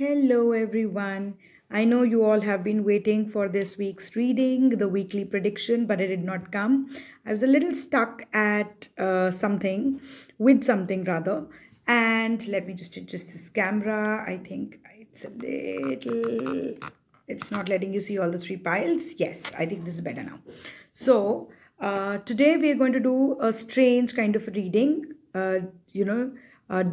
Hello, everyone. I know you all have been waiting for this week's reading, the weekly prediction, but it did not come. I was a little stuck at with something rather. And let me just adjust this camera. I think it's not letting you see all the three piles. Yes, I think this is better now. So, today we are going to do a strange kind of reading.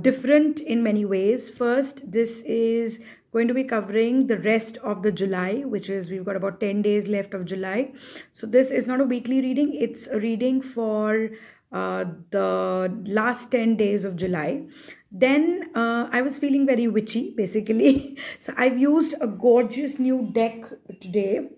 Different in many ways. First, this is going to be covering the rest of the July, which is we've got about 10 days left of July. So, this is not a weekly reading, it's a reading for the last 10 days of July. Then I was feeling very witchy basically. So, I've used a gorgeous new deck today,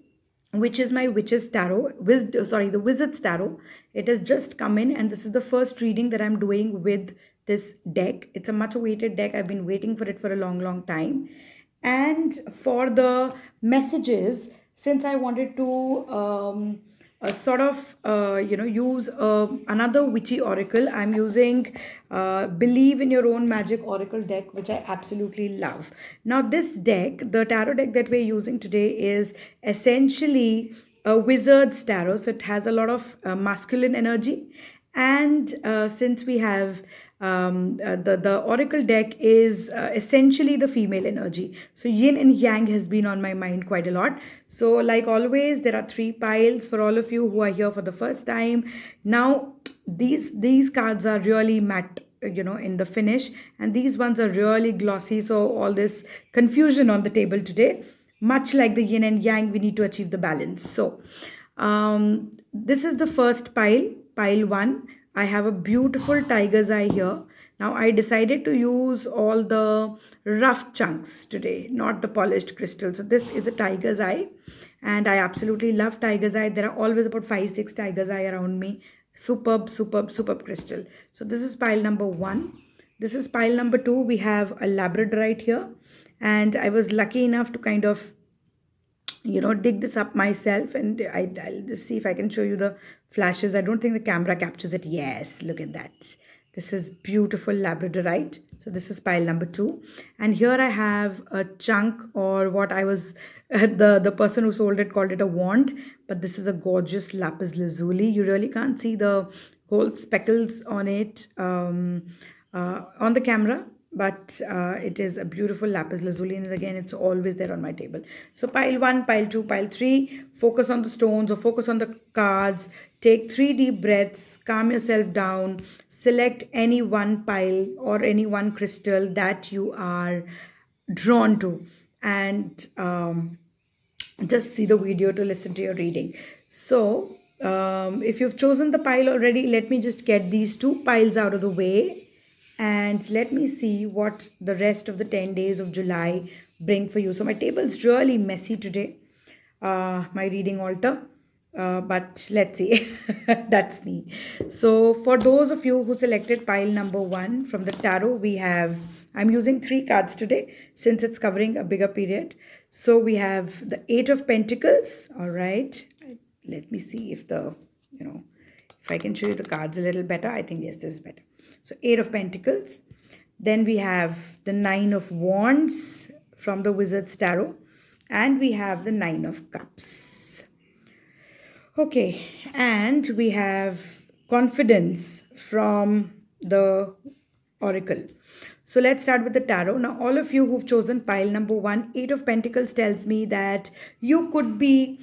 which is my witch's tarot, the wizard's tarot. It has just come in, and this is the first reading that I'm doing with this deck. It's a much awaited deck. I've been waiting for it for a long time. And for the messages, since I wanted to use another witchy oracle, I'm using Believe in Your Own Magic oracle deck, which I absolutely love. Now, this deck, the tarot deck that we're using today, is essentially a wizard's tarot. So it has a lot of masculine energy. And since we have the oracle deck is essentially the female energy. So yin and yang has been on my mind quite a lot. So like always, there are three piles for all of you who are here for the first time. Now, these cards are really matte, in the finish, and these ones are really glossy. So all this confusion on the table today, much like the yin and yang, we need to achieve the balance. So this is the first pile 1. I have a beautiful tiger's eye here. Now I decided to use all the rough chunks today, not the polished crystal. So this is a tiger's eye, and I absolutely love tiger's eye. There are always about 5-6 tiger's eye around me. Superb crystal. So this is pile number 1. This is pile number 2. We have a Labradorite here, and I was lucky enough to kind of dig this up myself, and I'll just see if I can show you the flashes. I don't think the camera captures it. Yes, look at that. This is beautiful Labradorite. So this is pile number 2, and here I have a chunk, or what I was the person who sold it called it a wand, but this is a gorgeous Lapis Lazuli. You really can't see the gold speckles on it on the camera, but it is a beautiful Lapis Lazuli, and again, it's always there on my table. So pile 1, pile 2, pile 3, focus on the stones or focus on the cards. Take 3 deep breaths, calm yourself down, select any one pile or any one crystal that you are drawn to, and just see the video to listen to your reading. So if you've chosen the pile already, let me just get these 2 piles out of the way, and let me see what the rest of the 10 days of July bring for you. So my table's really messy today, my reading altar, but let's see. That's me. So for those of you who selected pile number 1 from the tarot, I'm using 3 cards today since it's covering a bigger period. So we have the 8 of Pentacles. All right, let me see if if I can show you the cards a little better. I think yes, this is better. So 8 of Pentacles. Then we have the 9 of Wands from the Wizard's Tarot. And we have the 9 of Cups. Okay. And we have Confidence from the Oracle. So let's start with the tarot. Now, all of you who've chosen pile number 1, 8 of Pentacles tells me that you could be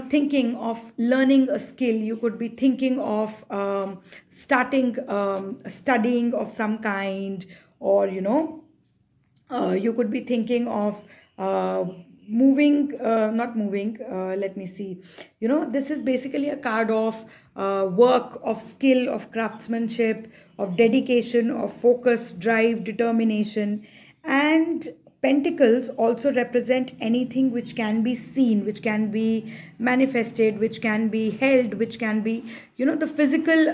thinking of learning a skill. You could be thinking of starting studying of some kind, or you could be thinking of not moving. Let me see. This is basically a card of work, of skill, of craftsmanship, of dedication, of focus, drive, determination. And Pentacles also represent anything which can be seen, which can be manifested, which can be held, which can be, the physical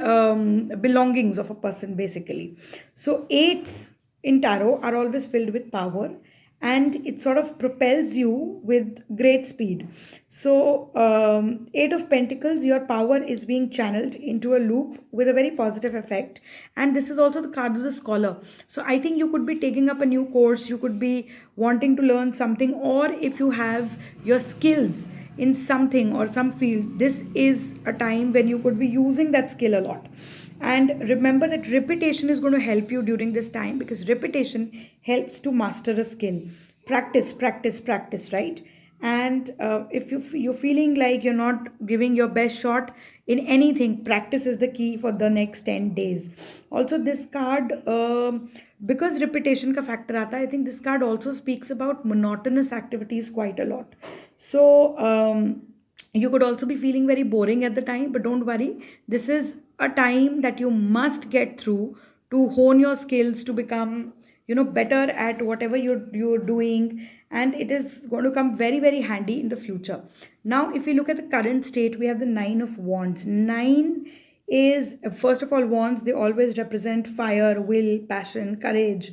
belongings of a person, basically. So 8s in tarot are always filled with power, and it sort of propels you with great speed. So, Eight of Pentacles, your power is being channeled into a loop with a very positive effect. And this is also the card of the scholar. So, I think you could be taking up a new course, you could be wanting to learn something, or if you have your skills in something or some field, this is a time when you could be using that skill a lot. And remember that repetition is going to help you during this time, because repetition helps to master a skill. Practice, practice, practice, right? And if you're feeling like you're not giving your best shot in anything, practice is the key for the next 10 days. Also, this card, because repetition ka factor aata hai, I think this card also speaks about monotonous activities quite a lot. So, you could also be feeling very boring at the time, but don't worry. This is a time that you must get through to hone your skills, to become, better at whatever you're doing, and it is going to come very, very handy in the future. Now, if you look at the current state, we have the Nine of Wands. Nine is, first of all, wands, they always represent fire, will, passion, courage.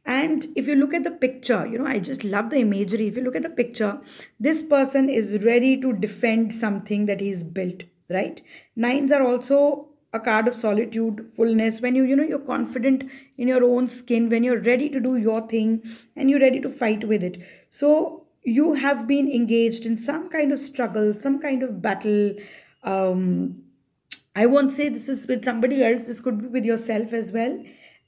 And if you look at the picture, I just love the imagery. If you look at the picture, this person is ready to defend something that he's built, right? Nines are also a card of solitude, fullness. When you're confident in your own skin, when you're ready to do your thing and you're ready to fight with it. So you have been engaged in some kind of struggle, some kind of battle. I won't say this is with somebody else, this could be with yourself as well.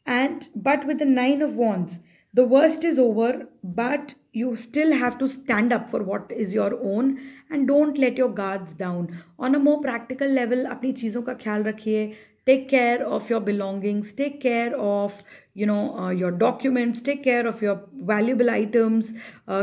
And but with the Nine of Wands, the worst is over, but you still have to stand up for what is your own, and don't let your guards down. On a more practical level, अपनी चीज़ों का ख्याल रखिए. Take care of your belongings, take care of your documents, take care of your valuable items,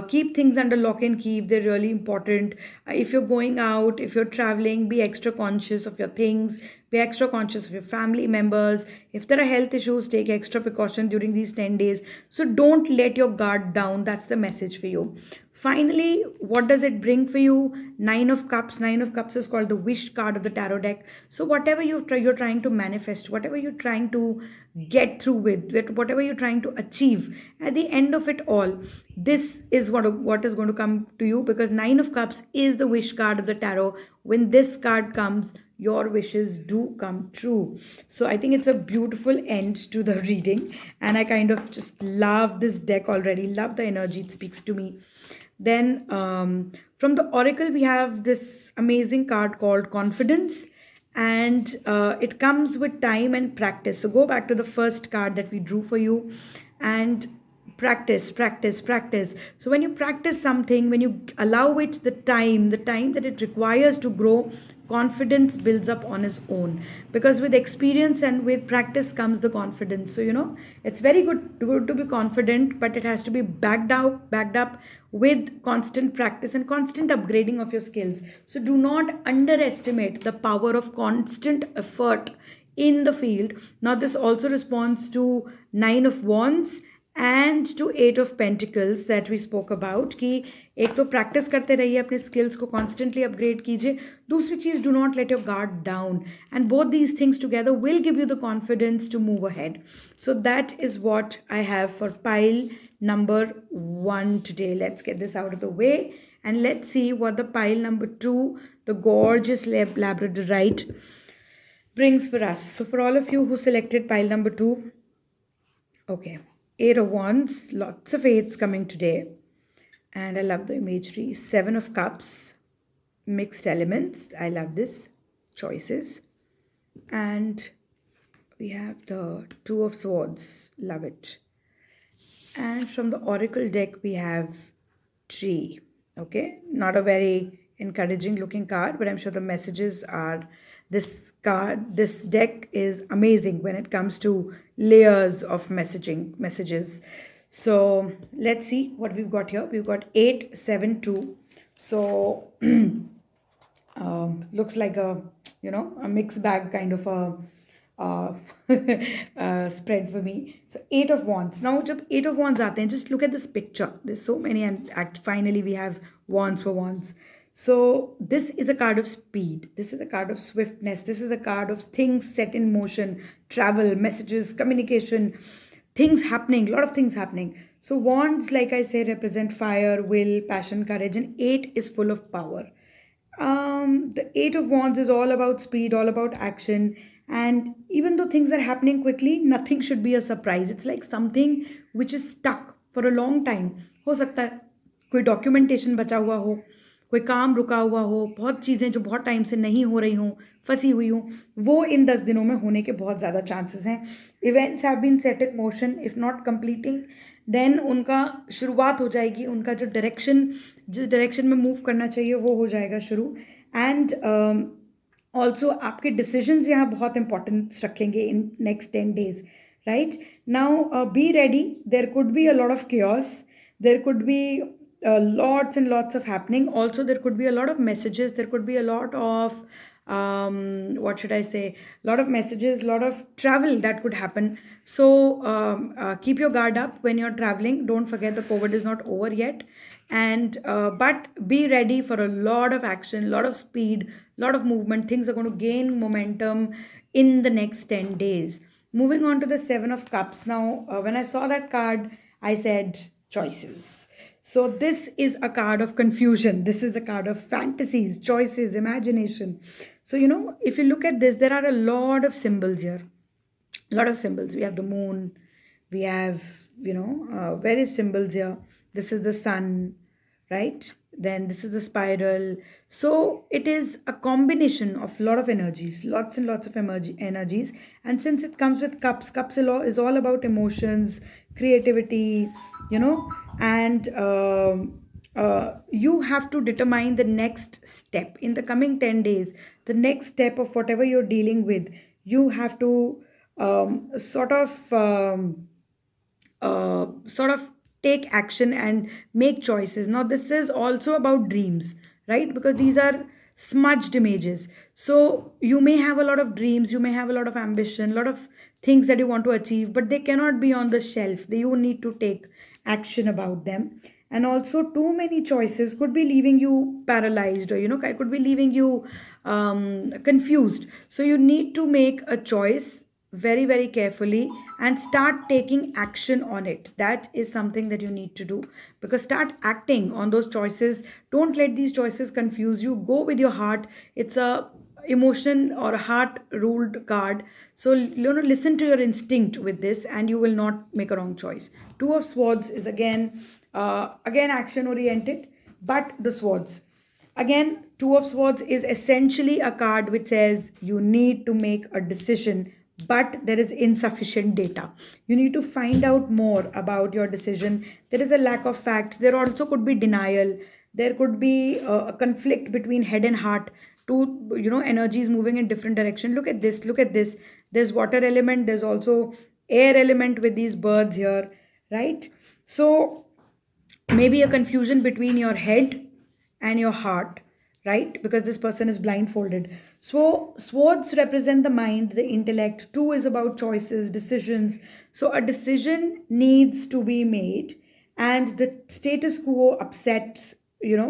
keep things under lock and key if they're really important. If you're going out, if you're traveling, be extra conscious of your things, be extra conscious of your family members. If there are health issues, take extra precaution during these 10 days. So don't let your guard down. That's the message for you. Finally, what does it bring for you? Nine of Cups. Nine of Cups is called the wish card of the tarot deck. So whatever you're trying to manifest, whatever you're trying to get through with, whatever you're trying to achieve, at the end of it all, this is what is going to come to you, because Nine of Cups is the wish card of the tarot. When this card comes, your wishes do come true. So I think it's a beautiful end to the reading, and I kind of just love this deck already, love the energy it speaks to me. Then from the oracle, we have this amazing card called Confidence, and it comes with time and practice. So go back to the first card that we drew for you, and practice, practice, practice. So when you practice something, when you allow it the time that it requires to grow, confidence builds up on its own, because with experience and with practice comes the confidence. So it's very good to be confident, but it has to be backed up with constant practice and constant upgrading of your skills. So do not underestimate the power of constant effort in the field. Now this also responds to Nine of Wands and to Eight of Pentacles that we spoke about, कि एक तो practice करते रहिए, अपने skills को constantly upgrade कीजिए. दूसरी चीज़, do not let your guard down, and both these things together will give you the confidence to move ahead. So that is what I have for pile number 1 today. Let's get this out of the way, and let's see what the pile number 2, the gorgeous Labradorite, brings for us. So for all of you who selected pile number 2, okay, Eight of Wands, lots of eights coming today, and I love the imagery. Seven of Cups, mixed elements, I love this, choices. And we have the Two of Swords, love it. And from the oracle deck we have Tree. Okay, not a very encouraging looking card, but I'm sure the messages are, this deck is amazing when it comes to layers of messages. So let's see what we've got here. We've got 872. So looks like a mixed bag kind of a spread for me. So Eight of Wands. Now jab Eight of Wands aate hain, just look at this picture. There's so many, and finally we have Wands for Wands. So this is a card of speed. This is a card of swiftness. This is a card of things set in motion, travel, messages, communication, things happening, a lot of things happening. So wands, like I say, represent fire, will, passion, courage, and 8 is full of power. The Eight of Wands is all about speed, all about action. And even though things are happening quickly, nothing should be a surprise. It's like something which is stuck for a long time. हो सकता है कोई documentation बचा हुआ हो, कोई काम रुका हुआ हो, बहुत चीज़ें जो बहुत टाइम से नहीं हो रही हों, फंसी हुई हों, वो इन 10 दिनों में होने के बहुत ज़्यादा चांसेस हैं. Events have been set in motion, if not completing then उनका शुरुआत हो जाएगी. उनका जो डायरेक्शन, जिस डायरेक्शन में मूव करना चाहिए वो हो जाएगा शुरू. एंड ऑल्सो आपके डिसीजंस यहाँ बहुत इंपॉर्टेंस रखेंगे in next 10 days. Right now, be ready. There could be a lot of chaos. There could be lots and lots of happening. Also, there could be a lot of messages. There could be a lot of what should I say? A lot of messages, a lot of travel that could happen. So keep your guard up when you're traveling. Don't forget the COVID is not over yet. And but be ready for a lot of action, a lot of speed, a lot of movement. Things are going to gain momentum in the next 10 days. Moving on to the Seven of Cups. Now, when I saw that card, I said choices. So this is a card of confusion. This is a card of fantasies, choices, imagination. So, if you look at this, there are a lot of symbols here. A lot of symbols. We have the moon. We have, various symbols here. This is the sun, right? Then this is the spiral. So it is a combination of a lot of energies, lots and lots of energies. And since it comes with cups, is all about emotions, creativity, and you have to determine the next step in the coming 10 days. The next step of whatever you're dealing with, you have to sort of take action and make choices. Now this is also about dreams, right? Because these are smudged images. So you may have a lot of dreams, you may have a lot of ambition, a lot of things that you want to achieve, but they cannot be on the shelf. You need to take action about them. And also too many choices could be leaving you paralyzed, or could be leaving you confused. So you need to make a choice very, very carefully and start taking action on it. That is something that you need to do, because start acting on those choices. Don't let these choices confuse you. Go with your heart. It's a emotion or a heart ruled card. So listen to your instinct with this and you will not make a wrong choice. Two of Swords is again action oriented, but the swords, again, Two of Swords is essentially a card which says you need to make a decision, but there is insufficient data. You need to find out more about your decision. There is a lack of facts. There also could be denial. There could be a conflict between head and heart. Two, energies moving in different direction. Look at this. Look at this. There's water element. There's also air element with these birds here, right? So maybe a confusion between your head and your heart, right? Because this person is blindfolded. So swords represent the mind, the intellect. Two is about choices, decisions. So a decision needs to be made, and the status quo upsets,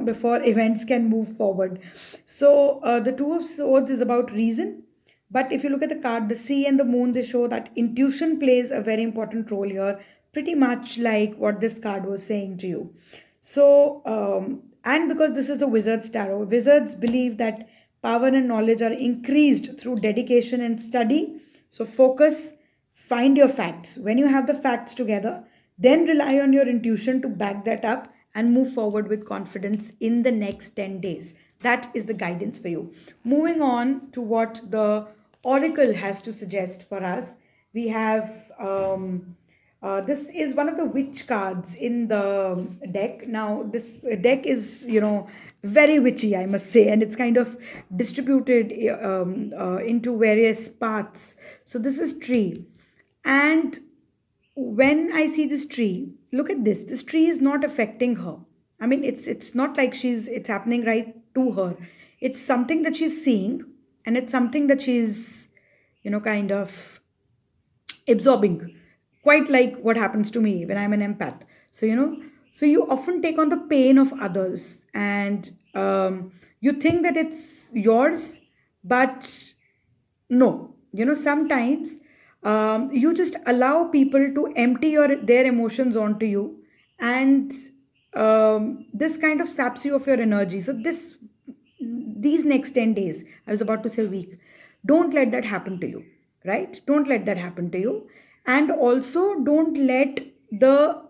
before events can move forward. So the Two of Swords is about reason. But if you look at the card, the sea and the moon, they show that intuition plays a very important role here, pretty much like what this card was saying to you. So, and because this is the Wizard's Tarot, wizards believe that power and knowledge are increased through dedication and study. So, focus, find your facts. When you have the facts together, then rely on your intuition to back that up and move forward with confidence in the next 10 days. That is the guidance for you. Moving on to what the Oracle has to suggest for us, we have this is one of the witch cards in the deck. Now, this deck is, very witchy, I must say, and it's kind of distributed into various parts. So, this is tree. And when I see this tree, look at this. This tree is not affecting her. I mean, it's not like it's happening right to her. It's something that she's seeing, and it's something that she's, kind of absorbing, quite like what happens to me when I'm an empath. So, so you often take on the pain of others, and you think that it's yours, but no, sometimes you just allow people to empty their emotions onto you, and this kind of saps you of your energy. So these next 10 days, I was about to say week, don't let that happen to you, right? Don't let that happen to you. And also don't let the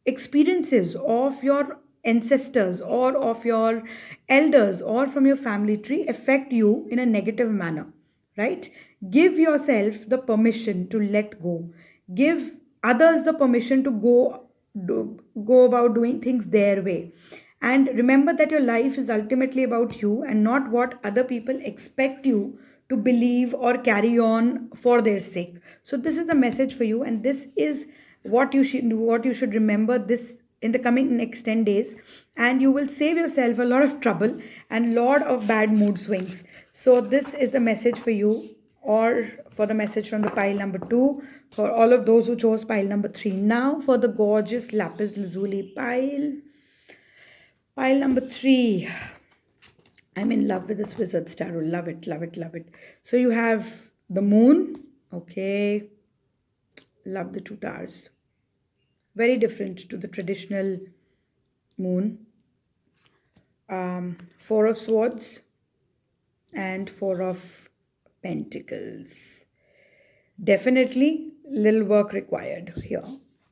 experiences of your ancestors or of your elders or from your family tree affect you in a negative manner, right? Give yourself the permission to let go. Give others the permission to go about doing things their way. And remember that your life is ultimately about you and not what other people expect you to believe or carry on for their sake. So this is the message for you, and this is what you should remember this in the coming next 10 days, and you will save yourself a lot of trouble and lot of bad mood swings. So this is the message for you, or for the message from the pile number 2, for all of those who chose pile number 3. Now for the gorgeous lapis lazuli pile number 3. I'm in love with this wizard's tarot. Love it, love it, love it. So you have the moon. Okay, love the two towers. Very different to the traditional moon. Four of swords and four of pentacles. Definitely little work required here.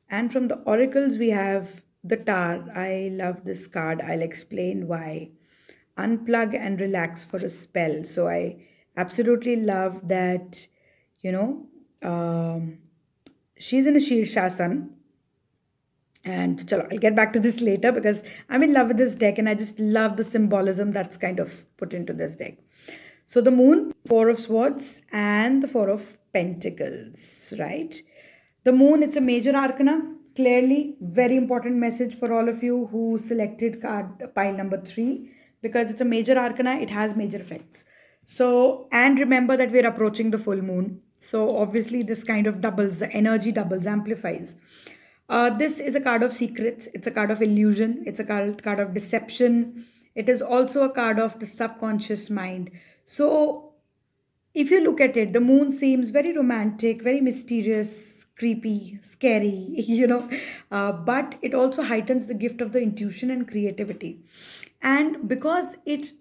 And from the oracles we have the tower. I love this card. I'll explain why. Unplug and relax for a spell. So I absolutely love that, you know, she's in a Shirshasana. And chalo, I'll get back to this later because I'm in love with this deck and I just love the symbolism that's kind of put into this deck. So the moon, four of swords and the four of pentacles, right? The moon, it's a major arcana. Clearly, very important message for all of you who selected card pile number 3, because it's a major arcana, it has major effects. So, and remember that we're approaching the full moon. So obviously this kind of doubles, the energy doubles, amplifies. This is a card of secrets. It's a card of illusion. It's a card of deception. It is also a card of the subconscious mind. So, if you look at it, the moon seems very romantic, very mysterious, creepy, scary, but it also heightens the gift of the intuition and creativity. And because it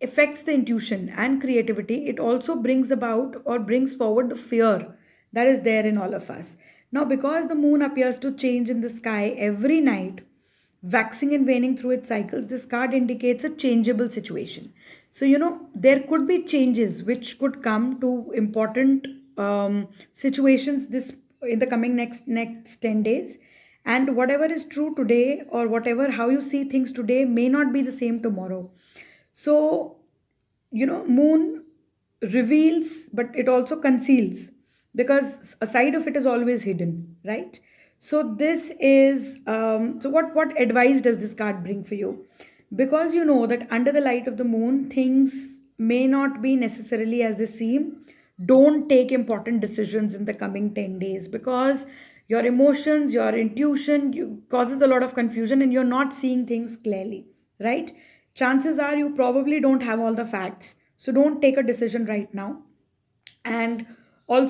affects the intuition and creativity, it also brings about or brings forward the fear that is there in all of us. Now, because the moon appears to change in the sky every night, waxing and waning through its cycles, this card indicates a changeable situation. So, there could be changes which could come to important situations this in the coming next 10 days. And whatever is true today, or whatever how you see things today, may not be the same tomorrow. So, moon reveals, but it also conceals, because a side of it is always hidden, right? So this is so what advice does this card bring for you? Because you know that under the light of the moon, things may not be necessarily as they seem. Don't take important decisions in the coming 10 days, because your emotions, your intuition causes a lot of confusion and you're not seeing things clearly, right? Chances are you probably don't have all the facts. So don't take a decision right now. And I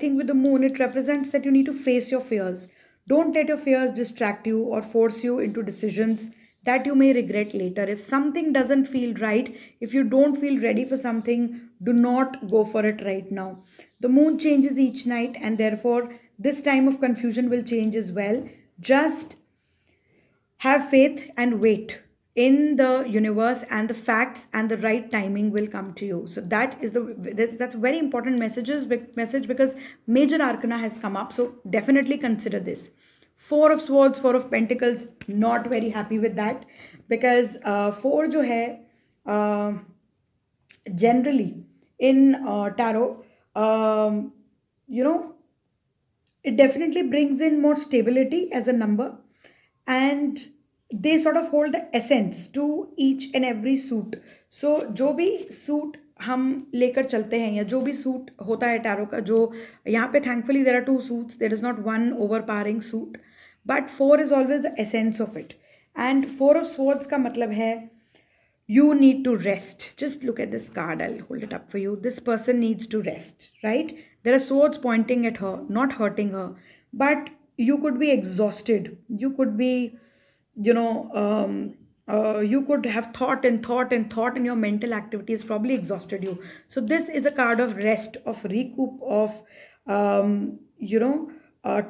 think with the moon, it represents that you need to face your fears. Don't let your fears distract you or force you into decisions that you may regret later. If something doesn't feel right, if you don't feel ready for something, do not go for it right now. The moon changes each night, and therefore this time of confusion will change as well. Just have faith and wait in the universe, and the facts and the right timing will come to you. So that's a very important message, because major arcana has come up. So definitely consider this. Four of swords, four of pentacles, not very happy with that, because four jo hai, generally in tarot, you know it definitely brings in more stability as a number, and they sort of hold the essence to each and every suit. So जो भी suit हम लेकर चलते हैं, या जो भी suit होता है टैरो का, जो यहाँ पे thankfully there are two suits, there is not one overpowering suit, but four is always the essence of it. And four of swords का मतलब है you need to rest. Just look at this card. I'll hold it up for you. This person needs to rest, right? There are swords pointing at her, not hurting her, but you could be exhausted, you could be, you know, you could have thought and thought and thought, and your mental activities probably exhausted you. So this is a card of rest, of recoup, of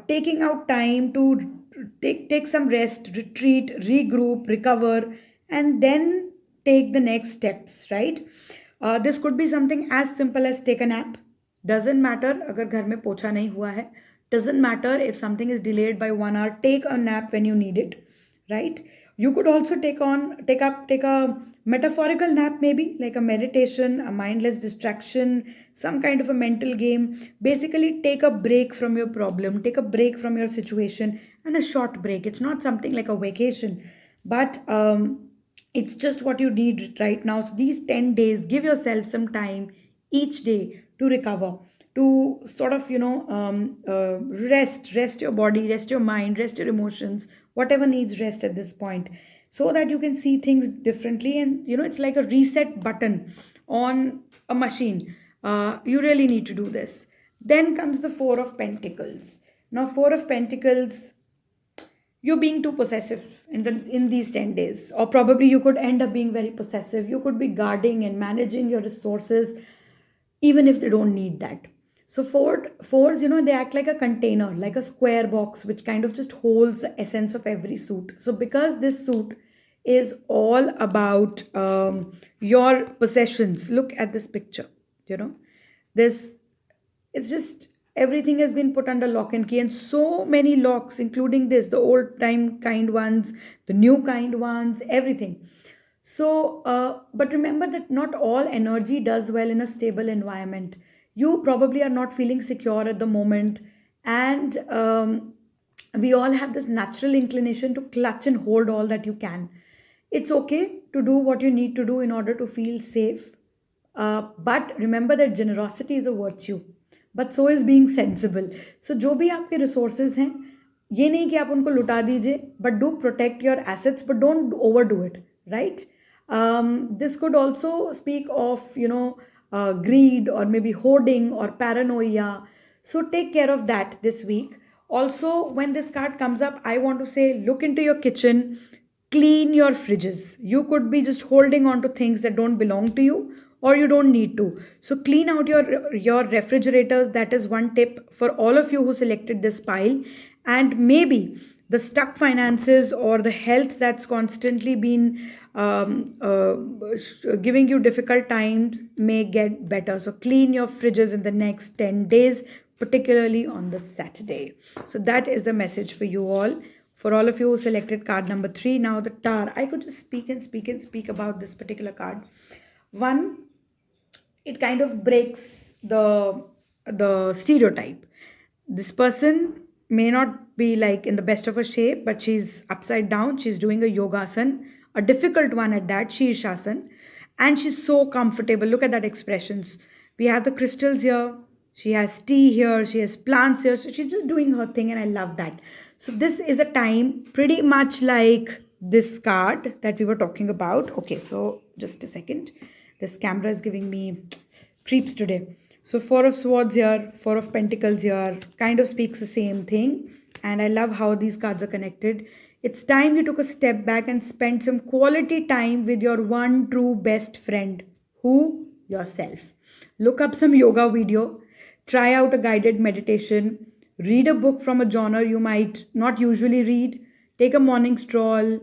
taking out time to take some rest, retreat, regroup, recover, and then take the next steps, right? This could be something as simple as take a nap. Doesn't matter अगर घर में पोछा नहीं हुआ है. Doesn't matter if something is delayed by 1 hour. Take a nap when you need it, right? You could also take a metaphorical nap, maybe like a meditation, a mindless distraction, some kind of a mental game. Basically, take a break from your problem, take a break from your situation, and a short break. It's not something like a vacation, but it's just what you need right now. So these 10 days, give yourself some time each day to recover, to sort of, rest your body, rest your mind, rest your emotions, whatever needs rest at this point, so that you can see things differently. And it's like a reset button on a machine. You really need to do this. Then comes the Four of Pentacles. Now, Four of Pentacles, you're being too possessive in these 10 days, or probably you could end up being very possessive. You could be guarding and managing your resources even if they don't need that. So fours, they act like a container, like a square box, which kind of just holds the essence of every suit. So because this suit is all about your possessions, look at this picture. This, it's just everything has been put under lock and key, and so many locks, including this, the old time kind ones, the new kind ones, everything. So, but remember that not all energy does well in a stable environment. You probably are not feeling secure at the moment, and we all have this natural inclination to clutch and hold all that you can. It's okay to do what you need to do in order to feel safe, but remember that generosity is a virtue, but so is being sensible. So जो भी आपके resources हैं, ये नहीं कि आप उनको लुटा दीजिए, but do protect your assets, but don't overdo it, right? This could also speak of, greed, or maybe hoarding or paranoia. So take care of that this week. Also, when this card comes up, I want to say look into your kitchen, clean your fridges. You could be just holding on to things that don't belong to you, or you don't need to. So clean out your refrigerators. That is one tip for all of you who selected this pile. And maybe the stuck finances or the health that's constantly been giving you difficult times may get better. So clean your fridges in the next 10 days, particularly on the Saturday. So that is the message for you all. For all of you who selected card number 3, now the Tower. I could just speak and speak and speak about this particular card. One, it kind of breaks the stereotype. This person may not be like in the best of her shape, but she's upside down. She's doing a yogasan, a difficult one at that, Shirshasana, and she's so comfortable. Look at that expressions. We have the crystals here. She has tea here. She has plants here. So she's just doing her thing, and I love that. So this is a time pretty much like this card that we were talking about. Okay, so just a second. This camera is giving me creeps today. So Four of Swords here, Four of Pentacles here, kind of speaks the same thing. And I love how these cards are connected. It's time you took a step back and spent some quality time with your one true best friend. Who? Yourself. Look up some yoga video, try out a guided meditation, read a book from a genre you might not usually read, take a morning stroll,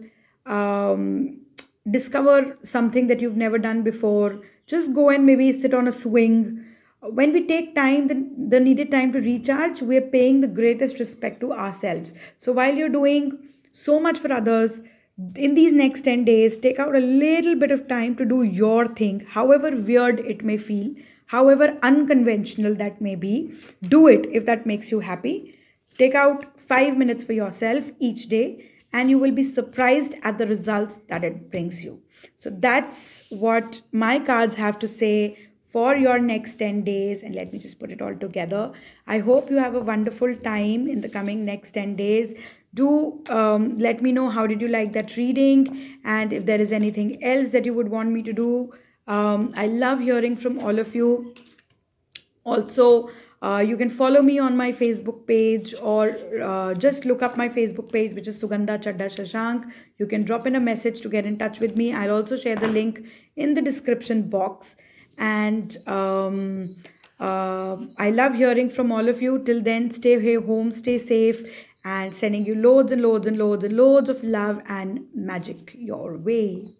discover something that you've never done before. Just go and maybe sit on a swing. When we take time, the needed time to recharge, we're paying the greatest respect to ourselves. So while you're doing so much for others, in these next 10 days, take out a little bit of time to do your thing, however weird it may feel, however unconventional that may be. Do it if that makes you happy. Take out 5 minutes for yourself each day, and you will be surprised at the results that it brings you. So that's what my cards have to say for your next 10 days. And let me just put it all together. I hope you have a wonderful time in the coming next 10 days. Do let me know how did you like that reading, and if there is anything else that you would want me to do. I love hearing from all of you. Also, You can follow me on my Facebook page, or just look up my Facebook page, which is Sugandha Chadda Shashank. You can drop in a message to get in touch with me. I'll also share the link in the description box. And I love hearing from all of you. Till then, stay here home, stay safe, and sending you loads and loads and loads and loads of love and magic your way.